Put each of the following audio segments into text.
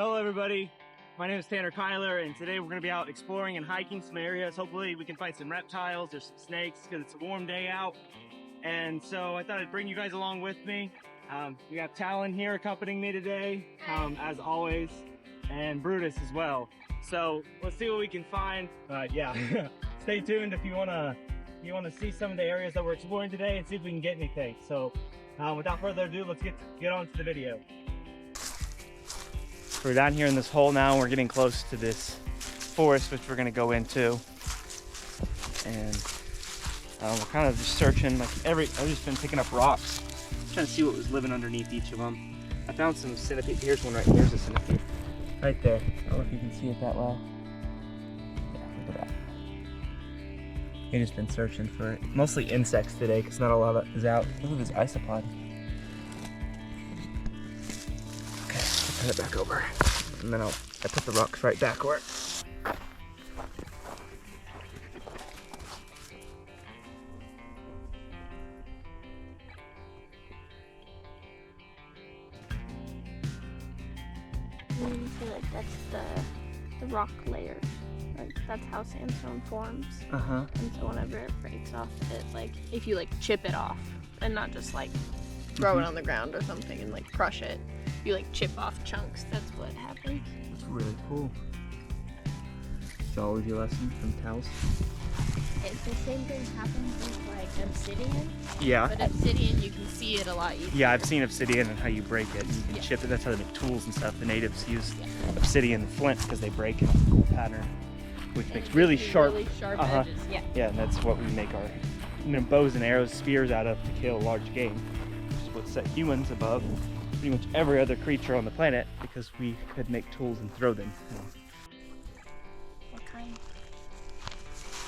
Hello everybody, my name is Tanner Kyler, and today we're going to be out exploring and hiking some areas. Hopefully we can find some reptiles or some snakes because it's a warm day out. And so I thought I'd bring you guys along with me. We got Talon here accompanying me today, as always, and Brutus as well. So let's see what we can find. Yeah, stay tuned if you want to see some of the areas that we're exploring today and see if we can get anything. So without further ado, let's get on to the video. We're down here in this hole now. We're getting close to this forest, which we're going to go into. And we're kind of just searching. I've just been picking up rocks, trying to see what was living underneath each of them. I found some centipede. Here's one right here. Here's a centipede. Right there. I don't know if you can see it that well. Yeah, look at that. I've just been searching for it. Mostly insects today, because not a lot of it is out. Look at this isopod. Turn it back over, and then I put the rocks right back where. You feel like that's the rock layer. Like that's how sandstone forms. And so whenever it breaks off, it like if you like chip it off and not just like throw it on the ground or something and like crush it. You like chip off chunks, that's what happens. That's really cool. Geology lesson from Taos. It's the same thing happens with like obsidian. Yeah. But obsidian, you can see it a lot easier. Yeah, I've seen obsidian and how you break it. And you can chip it. That's how they make tools and stuff. The natives use obsidian and flint because they break in a cool pattern, which makes really sharp edges. Yeah, and that's what we make our bows and arrows, spears out of to kill large game, which is what set humans above pretty much every other creature on the planet, because we could make tools and throw them. What kind?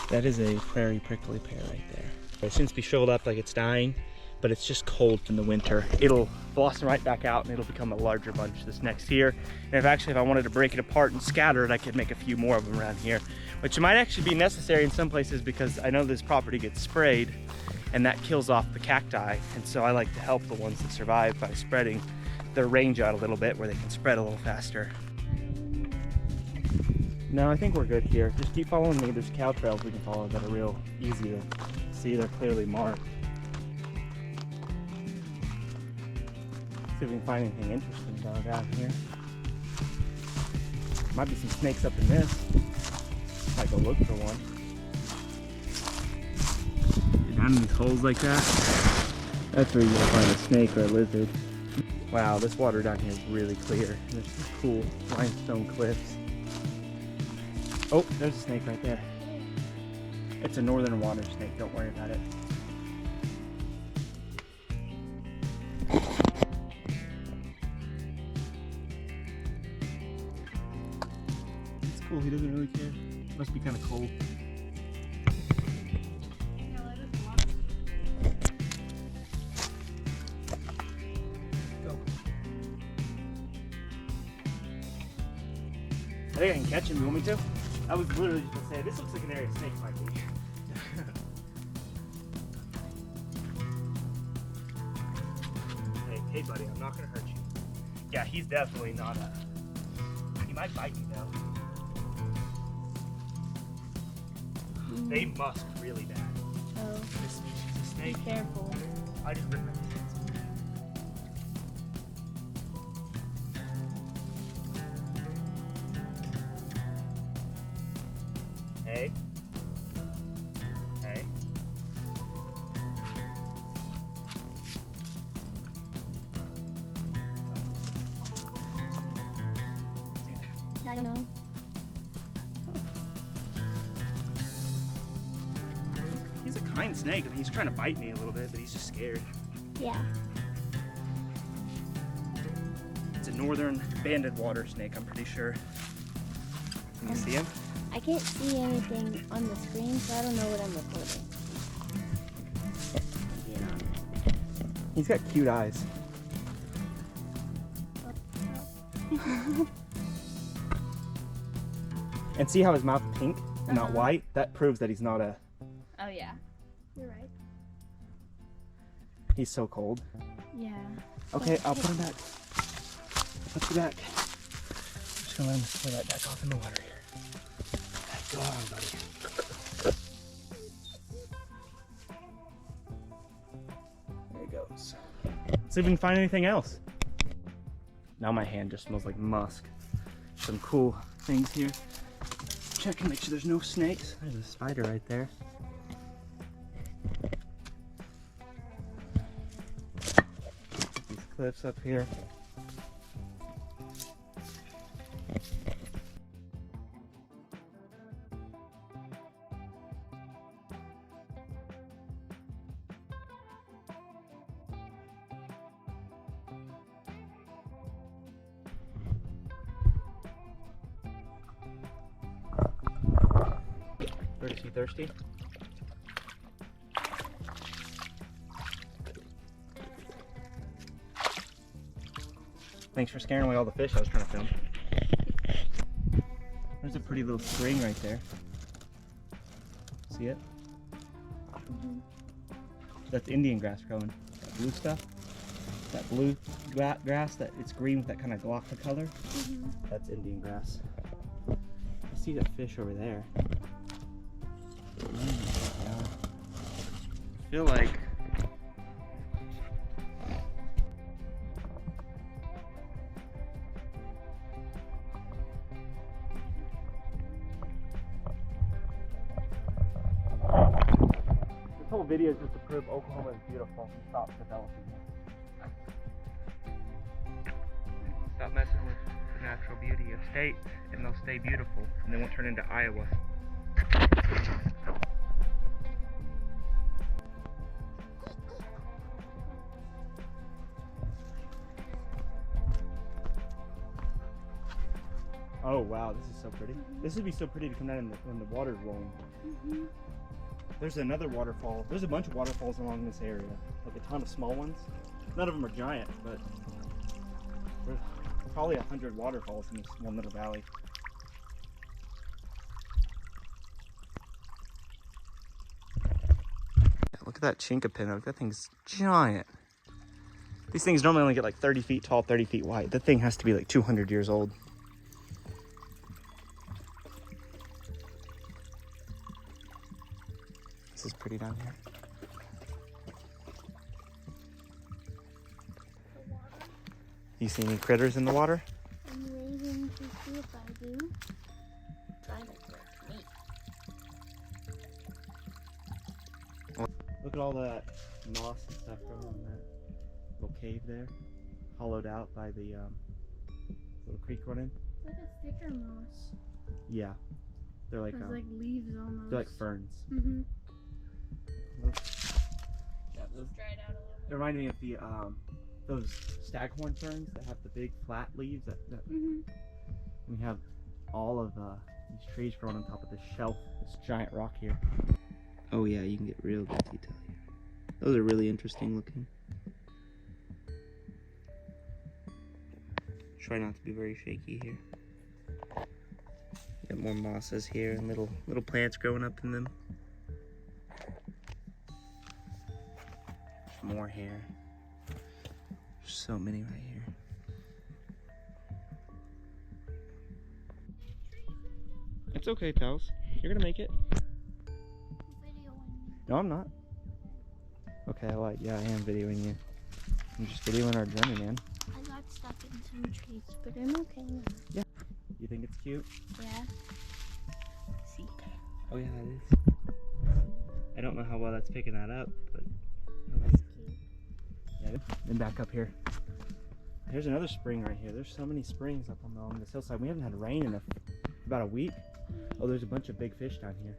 That is a prairie prickly pear right there. It seems to be shriveled up like it's dying, but it's just cold in the winter. It'll blossom right back out and it'll become a larger bunch this next year. And if I wanted to break it apart and scatter it, I could make a few more of them around here, which might actually be necessary in some places because I know this property gets sprayed and that kills off the cacti. And so I like to help the ones that survive by spreading their range out a little bit where they can spread a little faster. No, I think we're good here. Just keep following me. There's cow trails we can follow that are real easy to see. They're clearly marked. See if we can find anything interesting down here. Might be some snakes up in this. Might go look for one. You're down in these holes like that. That's where you're gonna find a snake or a lizard. Wow, this water down here is really clear. There's some cool limestone cliffs. Oh, there's a snake right there. It's a northern water snake, don't worry about it. It's cool, he doesn't really care. Must be kind of cold. I think I can catch him. You want me to? I was literally just going to say, this looks like an area snakes might be. Hey buddy, I'm not going to hurt you. Yeah, he's definitely not he might bite me though. They must really bad. Oh. This species of snake. Be careful. I just ripped my hands. Hey. Hey. I don't know. He's a kind snake. I mean, he's trying to bite me a little bit, but he's just scared. Yeah. It's a northern banded water snake, I'm pretty sure. Can you see him? I can't see anything on the screen, so I don't know what I'm recording. He's got cute eyes. And see how his mouth is pink and not white? That proves that he's not a... Oh yeah, you're right. He's so cold. Yeah. Okay, I'll put him back. Put you back. gonna let him throw that back off in the water here. Go on, buddy. There he goes. Let's see if we can find anything else. Now my hand just smells like musk. Some cool things here. Check and make sure there's no snakes. There's a spider right there. These cliffs up here. Thirsty? Thanks for scaring away all the fish I was trying to film. There's a pretty little spring right there. See it? Mm-hmm. That's Indian grass growing. That blue stuff. That blue grass, that it's green with that kind of glauca color. Mm-hmm. That's Indian grass. I see that fish over there. I feel like this whole video is just to prove Oklahoma is beautiful and stop developing it. Stop messing with the natural beauty of state and they'll stay beautiful and they won't turn into Iowa. Oh wow, this is so pretty. Mm-hmm. This would be so pretty to come down when the water's rolling. Mm-hmm. There's another waterfall. There's a bunch of waterfalls along this area. Like a ton of small ones. None of them are giant, but there's probably 100 waterfalls in this one little valley. Look at that chinkapin. That thing's giant. These things normally only get like 30 feet tall, 30 feet wide. That thing has to be like 200 years old. This is pretty down here. You see any critters in the water? I'm waiting to see if I do. Trying to catch me. Look at all that moss and stuff growing in that little cave there, hollowed out by the little creek running. It's like a thicker moss. Yeah, they're like leaves almost. they're like ferns. Mm-hmm. Yeah, those, Dried out a little it reminded me of the those staghorn ferns that have the big flat leaves. That Mm-hmm. we have all of these trees growing on top of this shelf, this giant rock here. Oh yeah, you can get real good detail here. Those are really interesting looking. Try not to be very shaky here. Got more mosses here and little plants growing up in them. More here. There's so many right here. It's okay, pals. You're gonna make it. No, I'm not. Okay, yeah, I am videoing you. I'm just videoing our journey, man. I got stuck in some trees, but I'm okay now. Yeah. You think it's cute? Yeah. See. Oh yeah, it is. I don't know how well that's picking that up, but That's cute. yeah. Then back up here. There's another spring right here. There's so many springs up on this hillside. We haven't had rain in about a week. Oh, there's a bunch of big fish down here.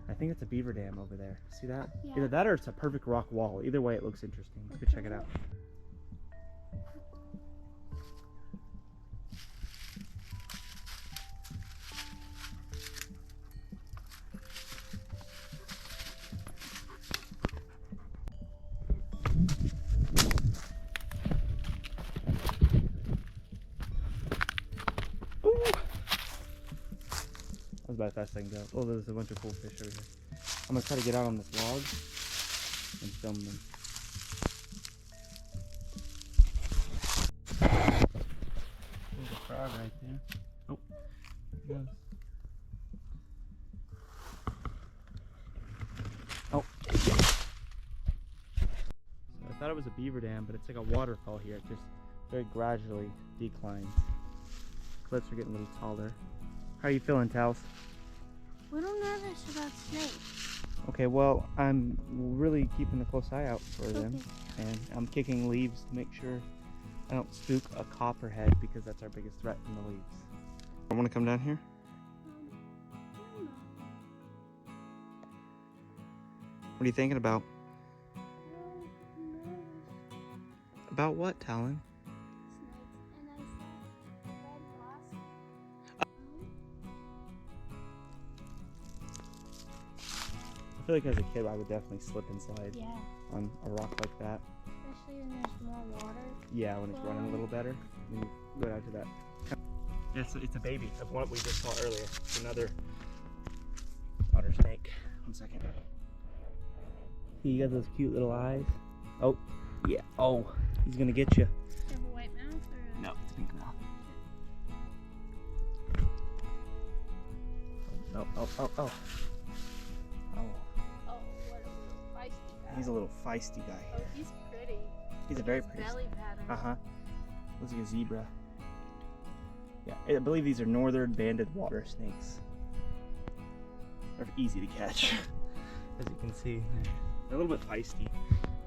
I think it's a beaver dam over there. See that? Yeah. Either that or it's a perfect rock wall. Either way, it looks interesting. Let's go check it out. Ooh. That was about as fast as I can go. Oh, there's a bunch of cool fish over here. I'm gonna try to get out on this log and film them. There's a frog are right there. Oh, there it goes. Oh. So I thought it was a beaver dam, but it's like a waterfall here. It just very gradually declines. Cliffs are getting a little taller. How are you feeling, Tals? A little nervous about snakes. Okay, well, I'm really keeping a close eye out for them. And I'm kicking leaves to make sure I don't spook a copperhead, because that's our biggest threat from the leaves. I want to come down here. What are you thinking about? About what, Talon? I feel like as a kid I would definitely slip and slide on a rock like that. Especially when there's more water. Yeah, when it's running a little better. When you go down to that. Yeah, it's a baby of what we just saw earlier. It's another water snake. 1 second. See, you got those cute little eyes. Oh, yeah. Oh, he's gonna get you. Does it have a white mouth or? No, it's a pink mouth. Oh, oh, oh, oh. Oh. Oh, what a little feisty guy. He's a little feisty guy. Oh, he's pretty. He's a very pretty. Belly pattern. Uh-huh. Looks like a zebra. Yeah, I believe these are northern banded water snakes. They're easy to catch, as you can see. They're a little bit feisty,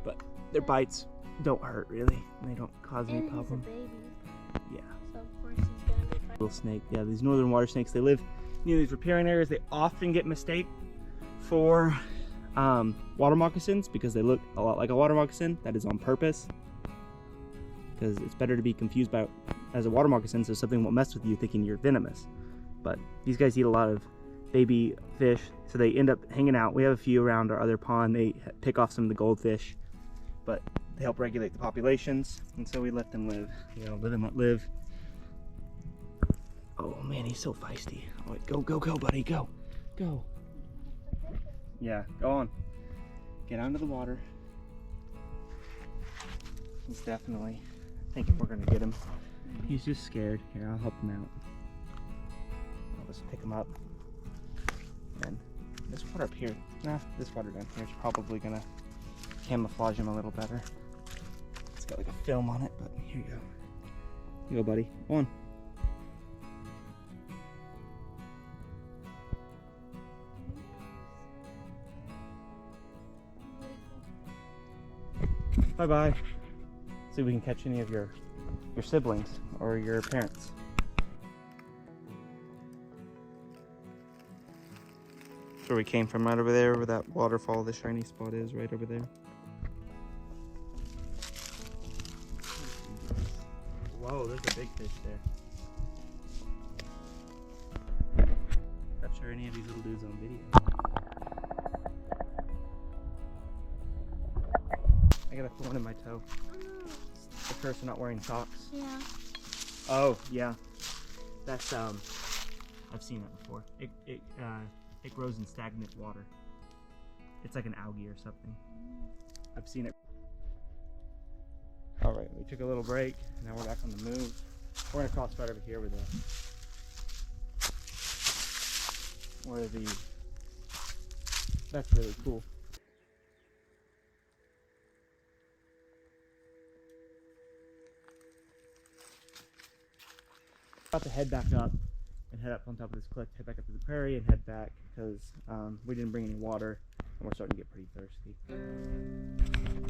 but their bites don't hurt really. They don't cause any problem. He's a baby. Yeah. So of course he's gonna be feisty. Little snake. Yeah, these northern water snakes, they live near these riparian areas. They often get mistaken for water moccasins because they look a lot like a water moccasin. That is on purpose, because it's better to be confused by as a water moccasin so something won't mess with you thinking you're venomous. But these guys eat a lot of baby fish, so they end up hanging out. We have a few around our other pond. They pick off some of the goldfish, but they help regulate the populations, and so we let them live. You know, live and let live. Oh man, he's so feisty. Oh, wait, go, go, go, buddy, go, go. Yeah, go on. Get onto the water. He's definitely thinking we're gonna get him. He's just scared. Here, I'll help him out. I'll just pick him up. And this water up here, this water down here is probably gonna camouflage him a little better. It's got like a film on it, but here you go. Here you go, buddy. Go on. Bye-bye. See if we can catch any of your siblings or your parents. That's where we came from, right over there, where that waterfall, the shiny spot is, right over there. Whoa, there's a big fish there. Capture any of these little dudes on video. I got a thorn in my toe. The person not wearing socks. Yeah. Oh, yeah. That's I've seen that before. It grows in stagnant water. It's like an algae or something. I've seen it. All right, we took a little break. Now we're back on the move. We're gonna cross right over here where that's really cool. About to head back up and head up on top of this cliff, head back up to the prairie and head back because we didn't bring any water and we're starting to get pretty thirsty.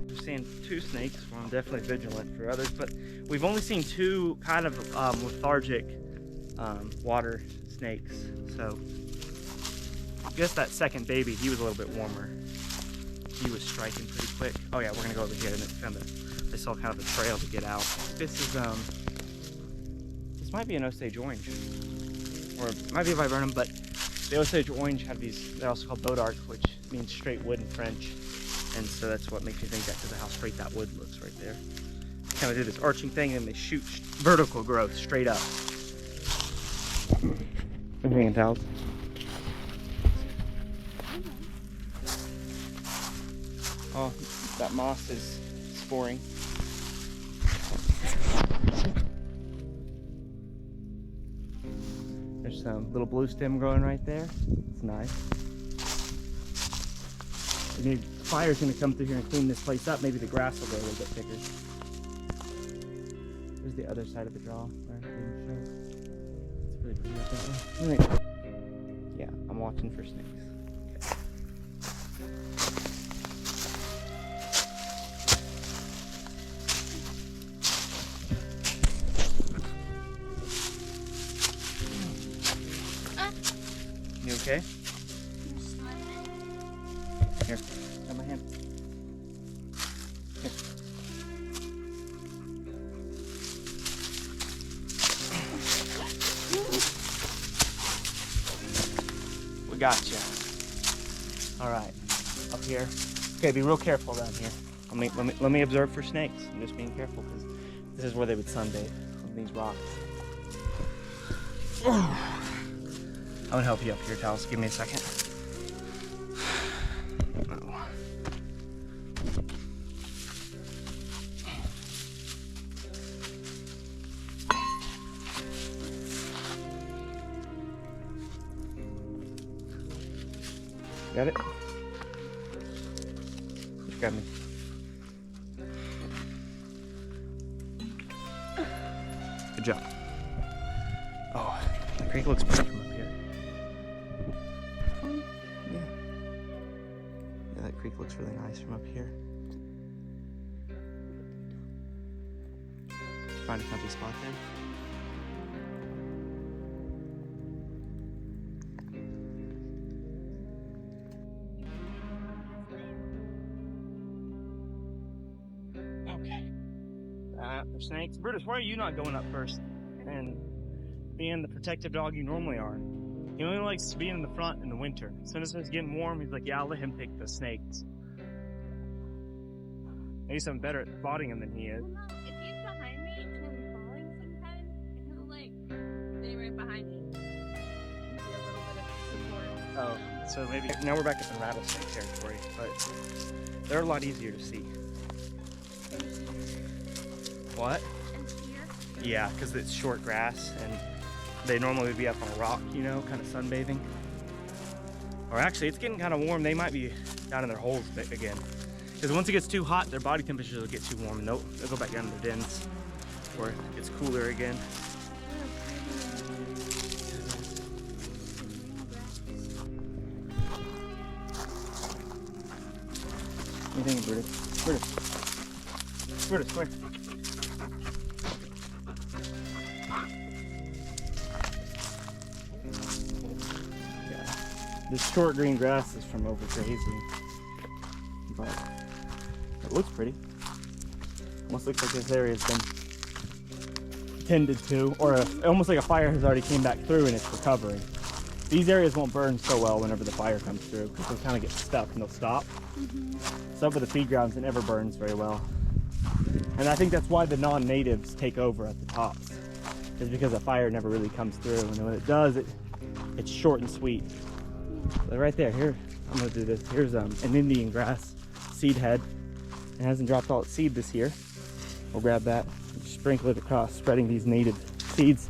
We're seeing 2 snakes. Well, I'm definitely vigilant for others, but we've only seen 2 kind of lethargic water snakes. So I guess that second baby, he was a little bit warmer. He was striking pretty quick. Oh yeah, we're gonna go over here and I saw kind of a trail to get out. This is this might be an Osage orange, or it might be a viburnum, but the Osage orange have these, they're also called bodark, which means straight wood in French, and so that's what makes me think that because of how straight that wood looks right there. Kind of do this arching thing and they shoot vertical growth straight up. I'm hanging towels. Oh, that moss is sporing. There's some little blue stem growing right there. It's nice. Fire's gonna come through here and clean this place up. Maybe the grass will go a little bit thicker. There's the other side of the draw where I didn't show. It's really pretty up that way. Yeah, I'm watching for snakes. You okay? Here, got my hand. Here. We got you. All right, up here. Okay, be real careful down here. Let me observe for snakes. I'm just being careful because this is where they would sunbathe, on these rocks. I'm gonna help you up here, Talis. Give me a second. Oh. Got it? Just grab me. Good job. Oh, the creek looks pretty from up here. Yeah. Yeah, that creek looks really nice from up here. Find a comfy spot there. Okay. For snakes. Brutus, why are you not going up first and being the protective dog you normally are? He only likes to be in the front in the winter. As soon as it's getting warm, he's like, yeah, I'll let him pick the snakes. Maybe I'm better at spotting him than he is. Well, no, if he's behind me and I'm falling sometimes, he'll like stay right behind me. Be a little bit of support. Oh, so maybe now we're back up in rattlesnake territory, but they're a lot easier to see. What? And here? Yeah, because it's short grass and they normally would be up on a rock, you know, kind of sunbathing. Or actually, it's getting kind of warm. They might be down in their holes again. Because once it gets too hot, their body temperatures will get too warm and they'll go back down to their dens where it gets cooler again. What do you think, Brutus? Brutus. Brutus, come here. This short green grass is from overgrazing, but it looks pretty. Almost looks like this area has been tended to, or almost like a fire has already came back through and it's recovering. These areas won't burn so well whenever the fire comes through because they'll kind of get stuck and they'll stop. Some of the feed grounds, it never burns very well. And I think that's why the non-natives take over at the tops, is because the fire never really comes through, and when it does, it's short and sweet. So right there, here, I'm gonna do this. Here's an Indian grass seed head. It hasn't dropped all its seed this year. We'll grab that and sprinkle it across, spreading these native seeds.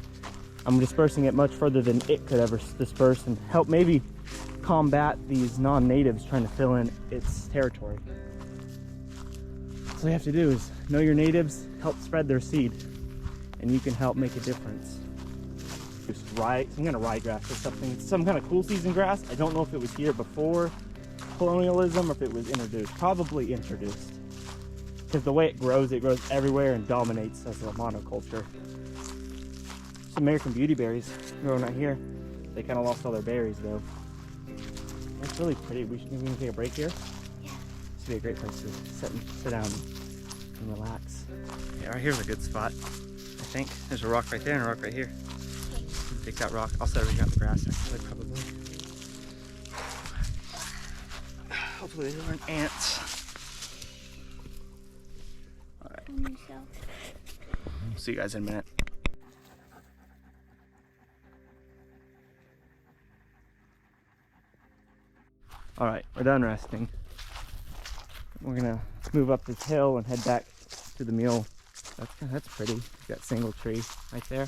I'm dispersing it much further than it could ever disperse and help maybe combat these non-natives trying to fill in its territory. So all you have to do is know your natives, help spread their seed, and you can help make a difference. Some kind of ryegrass or something. It's some kind of cool season grass. I don't know if it was here before colonialism or if it was introduced. Probably introduced. Because the way it grows everywhere and dominates as a monoculture. Some American beauty berries growing right here. They kind of lost all their berries though. It's really pretty. Maybe we can take a break here. Yeah. This would be a great place to sit down and relax. Yeah, right here's a good spot. I think there's a rock right there and a rock right here. Take that rock. I'll set everything on the grass actually, probably. Hopefully there aren't ants. Alright. See you guys in a minute. Alright, we're done resting. We're gonna move up this hill and head back to the mule. That's pretty. We've got single tree right there.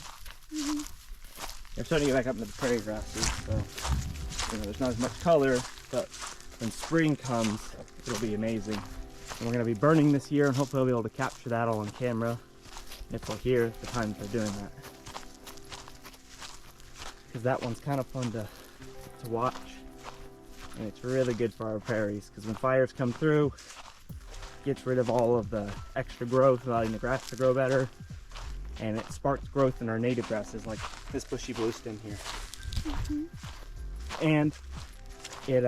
They're starting to get back up into the prairie grasses, so you know, there's not as much color, but when spring comes, it'll be amazing. And we're gonna be burning this year, and hopefully I'll be able to capture that all on camera if we're here at the time they're doing that. Because that one's kind of fun to watch, and it's really good for our prairies, because when fires come through, it gets rid of all of the extra growth, allowing the grass to grow better, and it sparks growth in our native grasses like this bushy blue stem here. And it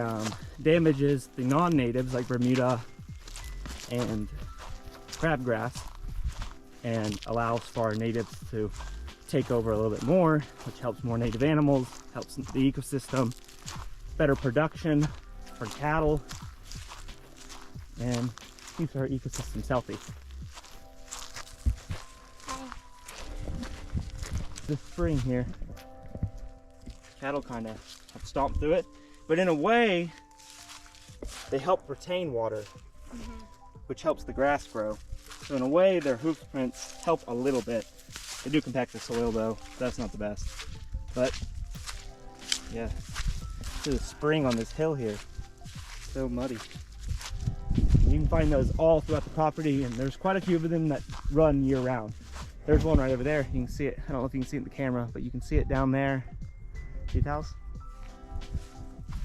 damages the non-natives like Bermuda and crabgrass, and allows for our natives to take over a little bit more, which helps more native animals, helps the ecosystem, better production for cattle, and keeps our ecosystems healthy. This spring here, cattle kind of have stomped through it, but in a way, they help retain water, which helps the grass grow. So in a way, their hoof prints help a little bit. They do compact the soil though, that's not the best. But yeah, there's a spring on this hill here. So muddy. You can find those all throughout the property, and there's quite a few of them that run year round. There's one right over there. You can see it. I don't know if you can see it in the camera, but you can see it down there. See the house?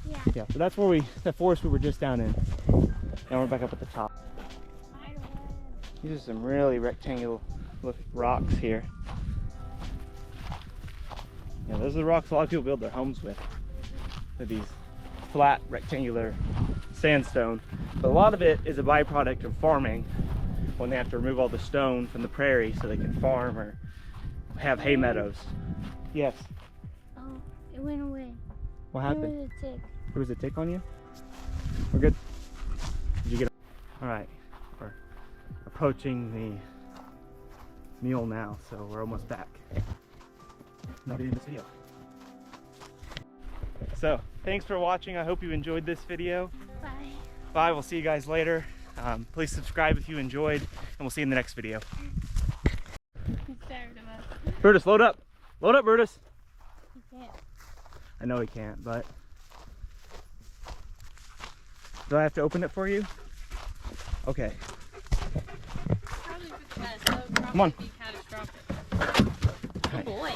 Yeah. Yeah, so that's where that forest we were just down in. Now we're back up at the top. These are some really rectangular rocks here. Yeah, those are the rocks a lot of people build their homes with. They're these flat, rectangular sandstone. But a lot of it is a byproduct of farming, when they have to remove all the stone from the prairie so they can farm or have hay meadows. Yes. Oh, it went away. What happened? There was a tick. There was a tick on you? We're good? Did you get it? All right, we're approaching the mule now, so we're almost back. Not in this video. So, thanks for watching. I hope you enjoyed this video. Bye. Bye, we'll see you guys later. Please subscribe if you enjoyed, and we'll see you in the next video. He's tired of us. Brutus, load up. Load up, Brutus. He can't. I know he can't, but... Do I have to open it for you? Okay. Probably for the best. That would probably Come on. be catastrophic. Good boy.